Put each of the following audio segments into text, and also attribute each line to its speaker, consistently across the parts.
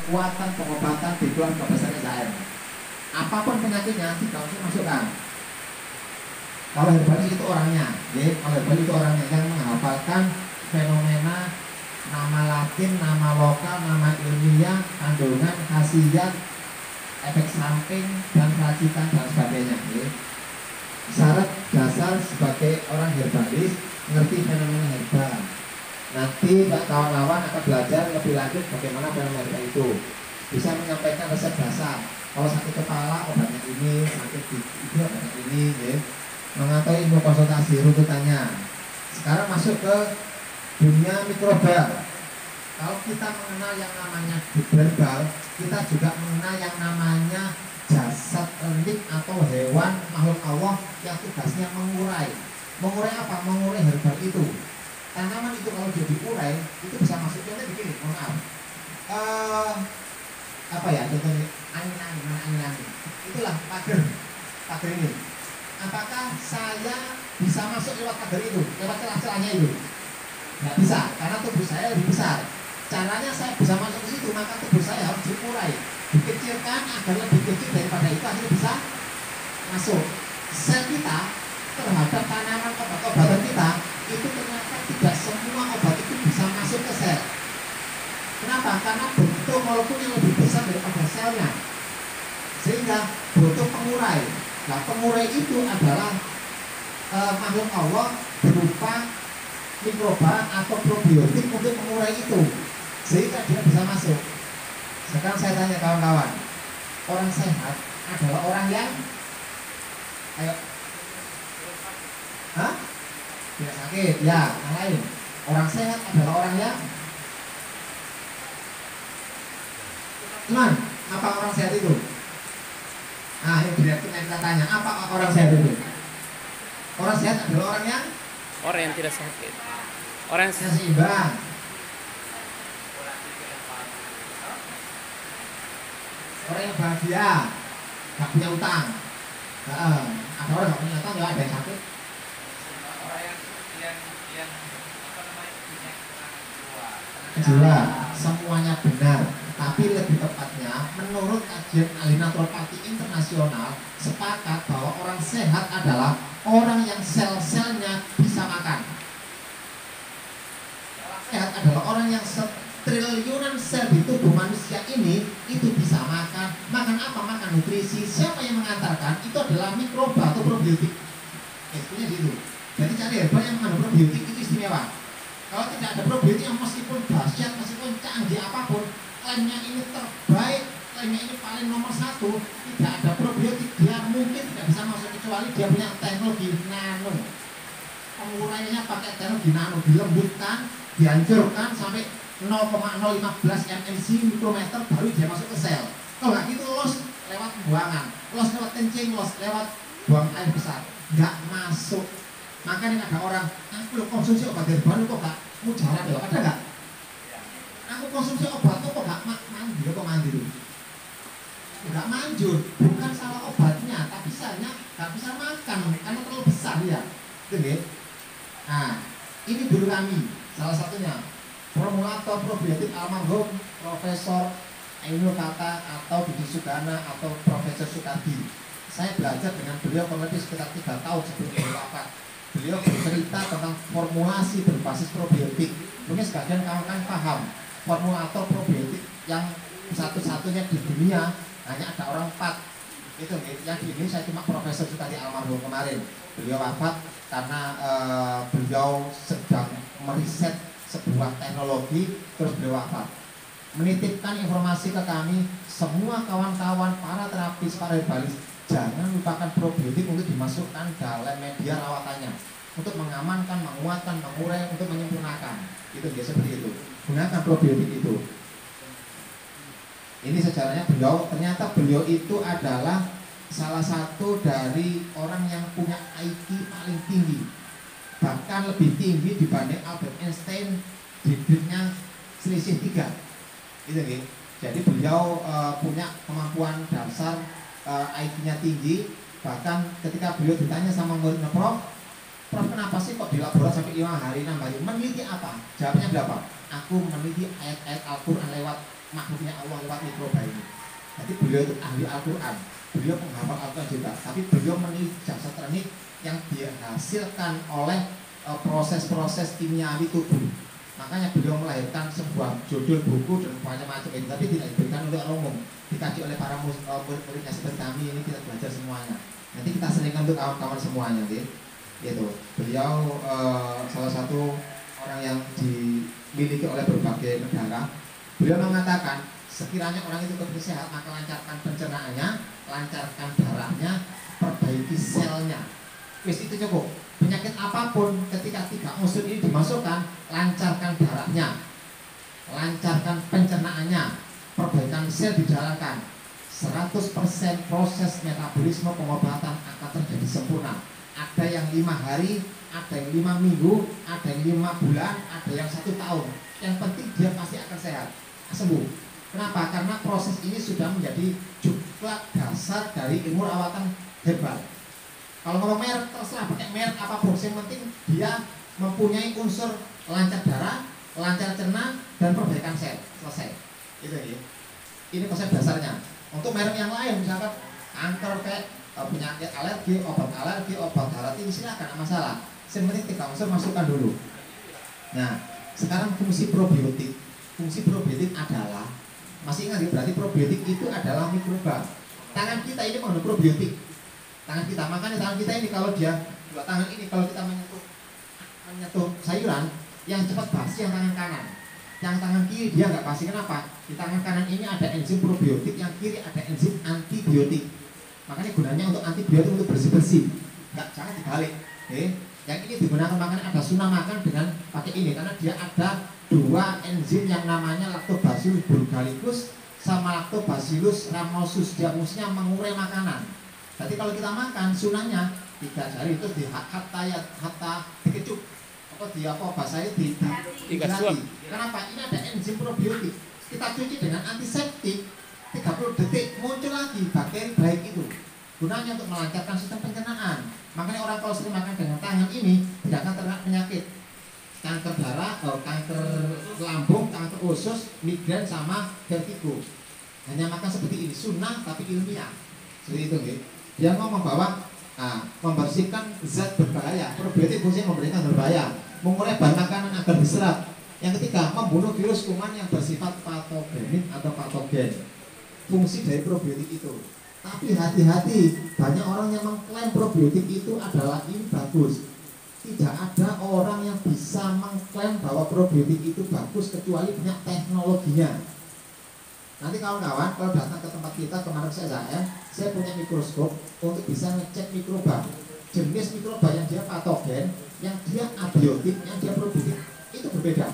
Speaker 1: kekuatan pengobatan di keluarga besar Israel. Apapun penyakitnya tidak usah masukkan. Kalau herbalis itu orangnya, ya, kalau herbalis itu orangnya yang menghafalkan fenomena, nama Latin, nama lokal, nama ilmiah, kandungan, khasiat, efek samping, dan racikan dan sebagainya. Ya. Syarat dasar sebagai orang herbalis ngerti fenomena herbal. Nanti kawan-kawan akan belajar lebih lanjut bagaimana fenomena herbal itu. Bisa menyampaikan resep dasar. Kalau sakit kepala obatnya ini, sakit gigi obatnya ini, ya. Mengetahui ilmu konsultasi runtutannya. Sekarang masuk ke dunia mikroba. Kalau kita mengenal yang namanya herbal, kita juga mengenal yang namanya jasad relik atau hewan makhluk Allah yang tugasnya mengurai. Mengurai apa? Mengurai herbal itu. Tanaman itu kalau dia diurai itu bisa masuk. Contohnya begini, mohon maaf. Apa ya? Contohnya angin-angin. Itulah pagar ini. Apakah saya bisa masuk lewat pagar itu, lewat celah-celahnya itu? Nggak bisa, karena tubuh saya lebih besar. Caranya saya bisa masuk ke situ, maka tubuh saya harus diurai, dikecilkan agar lebih kecil daripada itu, akhirnya bisa masuk. Sel kita terhadap tanaman obat-obatan kita itu ternyata tidak semua obat itu bisa masuk ke sel. Kenapa? Karena bentuk molekul yang lebih besar daripada selnya, sehingga butuh pengurai. Nah, pengurai itu adalah makhluk Allah berupa mikroba atau probiotik untuk mengurai itu, sehingga dia bisa masuk. Sekarang saya tanya kawan-kawan, orang sehat adalah orang yang tidak sakit, ya. Yang lain, orang sehat adalah orang yang apa orang sehat itu? Nah, ini berarti kita tanya, apa orang sehat itu? Orang sehat adalah orang yang
Speaker 2: tidak sakit, orang yang
Speaker 1: seimbang, orang yang bahagia, nggak punya utang. Ada orang nggak punya utang, nggak ada yang sakit. Orang yang jiwa, semuanya benar. Tapi lebih tepatnya, menurut kajian ahli naturopati internasional sepakat bahwa orang sehat adalah orang yang sel-selnya bisa makan. Orang sehat adalah orang yang triliunan sel di tubuh manusia ini itu bisa makan. Makan apa? Makan nutrisi. Siapa yang mengantarkan? Itu adalah mikroba atau probiotik. Intinya gitu. Jadi cari herbal yang mengandung probiotik itu istimewa. Kalau tidak ada probiotik yang meskipun dahsyat, meskipun canggih apapun, klaimnya ini terbaik, klaimnya ini paling nomor 1, tidak ada probiotik, dia mungkin tidak bisa masuk kecuali dia punya teknologi nano. Penguraiannya pakai teknologi nano, dilembutkan, dihancurkan sampai 0,015 mmc mikrometer baru dia masuk ke sel. Kalau nggak gitu los lewat buangan, los lewat kencing, los lewat buang air besar, nggak masuk. Makanya ada orang, aku konsumsi obat herbal kok nggak mujarab ya, ada nggak? Aku konsumsi obat kok nggak mandi dulu? Nggak manjur, bukan salah obatnya, tapi salahnya nggak bisa makan karena terlalu besar ya. Gitu. Nah, ini dulu kami, salah satunya formulator probiotik almarhum Profesor Ainul Kata atau Budi Sugana atau Profesor Sukadi. Saya belajar dengan beliau kurang lebih sekitar 3 tahun sebelum beliau wafat. Beliau bercerita tentang formulasi berbasis probiotik. Mungkin sebagian kawan-kawan paham formulator probiotik yang satu-satunya di dunia, hanya ada orang 4. Itu yang di Indonesia cuma Profesor Sukadi almarhum kemarin. Beliau wafat karena beliau sedang meriset sebuah teknologi, terus beliau wafat. Menitipkan informasi ke kami, semua kawan-kawan para terapis, para herbalis, jangan lupakan probiotik untuk dimasukkan dalam media rawatannya, untuk mengamankan, menguatkan, mengurai, untuk menyempurnakan. Itu dia seperti itu. Gunakan probiotik itu. Ini sejarahnya beliau, ternyata beliau itu adalah salah satu dari orang yang punya IQ paling tinggi, bahkan lebih tinggi dibanding Albert Einstein, digitnya selisih 3. Gitu, gitu. Jadi beliau punya kemampuan dasar, IQ-nya tinggi. Bahkan ketika beliau ditanya sama muridnya, Prof, kenapa sih kok di laboratorium sampai 5 hari 6 hari? Meneliti apa? Jawabnya berapa? Aku meneliti ayat-ayat Al-Quran lewat makhluknya Allah lewat mikroba ini. Jadi beliau itu ahli Al-Quran, beliau penghafal Al-Quran juga, tapi beliau meneliti jasa teknik yang dihasilkan oleh proses-proses kimiawi tubuh. Makanya beliau melahirkan sebuah judul buku dan macam-macam itu, tapi tidak diberikan oleh umum, dikaji oleh para murid-muridnya seperti kami ini, kita belajar semuanya. Nanti kita seringkan untuk kawan-kawan semuanya, gitu. Beliau salah satu orang yang dimiliki oleh berbagai negara. Beliau mengatakan sekiranya orang itu sehat, maka lancarkan pencernaannya, lancarkan darahnya, perbaiki selnya. Wis itu cukup. Penyakit apapun ketika 3 unsur ini dimasukkan, lancarkan darahnya, lancarkan pencernaannya, perbaikan sel dijalankan, 100% proses metabolisme pengobatan akan terjadi sempurna. Ada yang 5 hari, ada yang 5 minggu, ada yang 5 bulan, ada yang 1 tahun. Yang penting dia pasti akan sehat, sembuh. Kenapa? Karena proses ini sudah menjadi juga dasar dari ilmu rawatan herbal. Kalau ngomong merek, terserah pakai merek apapun, yang penting dia mempunyai unsur lancar darah, lancar cerna, dan perbaikan sel. Selesai. Itu ya. Ini konsep dasarnya. Untuk merek yang lain, misalkan kanker kayak penyakit alergi, obat darat ini silakan, masalah. Yang penting 3 unsur masukkan dulu. Nah, sekarang fungsi probiotik. Fungsi probiotik adalah, masih ingat ya, berarti probiotik itu adalah mikroba. Tangan kita ini mengandung probiotik. Tangan kita, makanya tangan kita ini kalau dia dua tangan ini kalau kita menyentuh sayuran, yang cepat basi yang tangan kanan, yang tangan kiri dia nggak basi. Kenapa? Di tangan kanan ini ada enzim probiotik, yang kiri ada enzim antibiotik. Makanya gunanya untuk antibiotik untuk bersih-bersih, jangan dibalik. Yang ini digunakan, makanya ada sunah makan dengan pakai ini, karena dia ada 2 enzim yang namanya Lactobacillus bulgaricus sama Lactobacillus rhamnosus. Dia fungsinya mengurai makanan. Jadi kalau kita makan, sunahnya 3 jari itu hatta dikecup, bahasanya digati. Kenapa? Ini ada enzim probiotik. Kita cuci dengan antiseptik, 30 detik muncul lagi bakteri baik itu. Gunanya untuk melancarkan sistem pencernaan. Makanya orang kalau sering makan dengan tangan ini tidak akan terkena penyakit kanker darah, kanker lambung, kanker usus, migrain sama vertigo. Hanya makan seperti ini, sunnah tapi ilmiah. Seperti itu, gitu. Dia ngomong bahwa membersihkan zat berbahaya. Probiotik fungsinya memberikan berbahaya, mengurai bahan makanan agar diserap. Yang ketiga, membunuh virus kuman yang bersifat patogenik atau patogen. Fungsi dari probiotik itu. Tapi hati-hati, banyak orang yang mengklaim probiotik itu adalah ini bagus. Tidak ada orang yang bisa mengklaim bahwa probiotik itu bagus kecuali punya teknologinya. Nanti kawan-kawan kalau datang ke tempat kita kemarin saya punya mikroskop untuk bisa ngecek mikroba. Jenis mikroba yang dia patogen, yang dia abiotik, yang dia probiotik itu berbeda,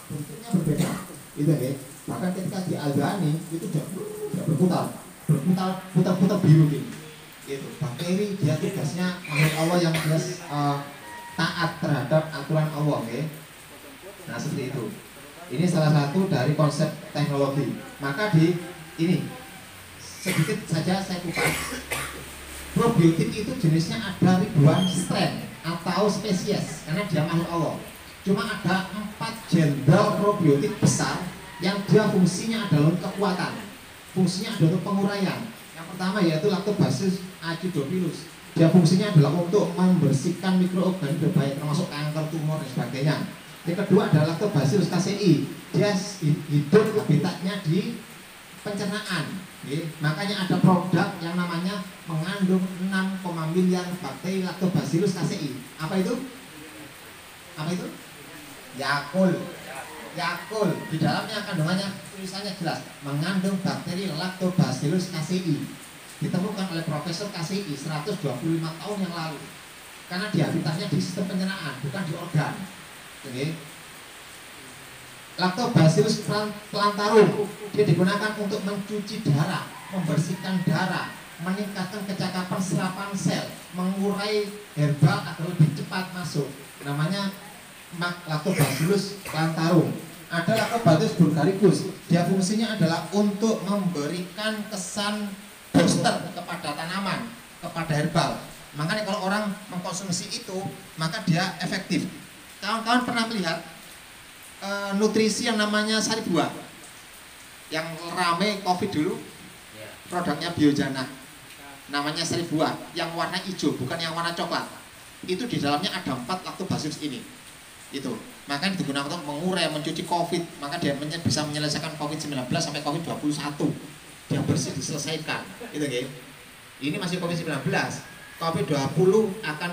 Speaker 1: bentuknya berbeda. Itu ya. Bahkan ketika di algani itu dia berputar biru gitu. Itu bakteri dia tugasnya makhluk Allah yang jelas taat terhadap aturan Allah, ya. Nah seperti itu. Ini salah satu dari konsep teknologi. Maka di ini sedikit saja saya kupas. Probiotik itu jenisnya ada ribuan strain atau spesies karena dia makhluk Allah. Cuma ada 4 jenderal probiotik besar yang dia fungsinya adalah untuk kekuatan, fungsinya adalah untuk penguraian. Yang pertama yaitu Lactobacillus acidophilus. Dia fungsinya adalah untuk membersihkan mikroorganisme berbahaya termasuk kanker, tumor dan sebagainya. Yang kedua adalah Lactobacillus casei. Dia hidup habitatnya di pencernaan. Makanya ada produk yang namanya mengandung 6, miliar bakteri Lactobacillus casei. Apa itu? Yakult. Di dalamnya kandungannya tulisannya jelas, mengandung bakteri Lactobacillus casei. Ditemukan oleh Profesor Casei 125 tahun yang lalu. Karena di habitatnya di sistem pencernaan, bukan di organ. Lactobacillus plantarum dia digunakan untuk mencuci darah, membersihkan darah, meningkatkan kecakapan serapan sel, mengurai herbal agar lebih cepat masuk. Namanya Lactobacillus plantarum. Ada Lactobacillus bulgaricus. Dia fungsinya adalah untuk memberikan kesan booster kepada tanaman, kepada herbal. Makanya kalau orang mengkonsumsi itu, maka dia efektif. Kawan-kawan pernah melihat nutrisi yang namanya sari buah. Yang rame COVID dulu, produknya Biojana, namanya Seribuah, yang warna hijau, bukan yang warna coklat. Itu di dalamnya ada 4 lactobacillus ini. Itu, makanya digunakan untuk mengurai, mencuci COVID. Maka dia bisa menyelesaikan COVID-19 sampai COVID-21. Yang bersih diselesaikan. Itu, okay? Ini masih COVID-19. COVID-20 akan